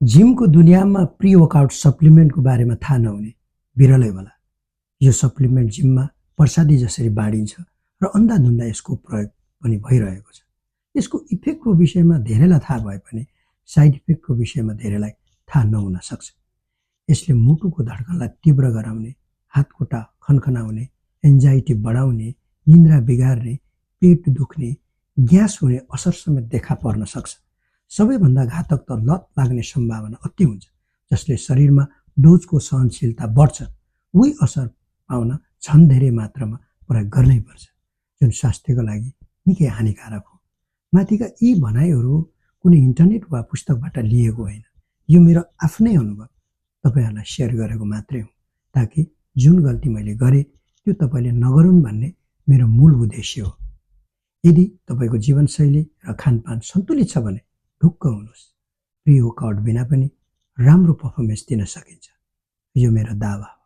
जिमको दुनियाँमा pre workout सप्लिमेन्टको बारेमा थाहा नहुने बिरलै होला। यो सप्लिमेन्ट जिममा प्रसादी जसरी बाँडिन्छ र अन्धाधुन्दा यसको प्रयोग पनि भइरहेको छ। यसको इफेक्टको विषयमा धेरैलाई थाहा भए पनि साइड इफेक्टको विषयमा धेरैलाई थाहा नहुन सक्छ। यसले मुटुको धड्कनलाई तीव्र गराउने, हातखुट्टा खनखनाउने, एन्जाइटी बढाउने, निन्द्रा बिगार्ने, पेट दुख्ने, ग्यास हुने असर समेत देखा पर्न सक्छ। सबैभन्दा घातक त लत लाग्ने सम्भावना अति हुन्छ, जसले शरीरमा डोजको सहनशीलता बढ्छ। उही असर पाउन झन् धेरै मात्रामा प्रयोग गर्नै पर्छ, जुन स्वास्थ्यको लागि निकै हानिकारक हो। माथिका यी भनाइहरू कुनै इन्टरनेट वा पुस्तकबाट लिएको होइन। यो मेरो आफ्नै अनुभव तपाईँहरूलाई सेयर गरेको मात्रै हो, ताकि जुन गल्ती मैले गरेँ त्यो तपाईँले नगरून् भन्ने मेरो मूल उद्देश्य हो। यदि तपाईँको जीवनशैली र खानपान सन्तुलित छ भने ढुक्क हुनुहोस्। प्री वर्कआउट बिना पनि राम्रो पर्फर्मेन्स दिन सकिन्छ, यो मेरो दावा हो।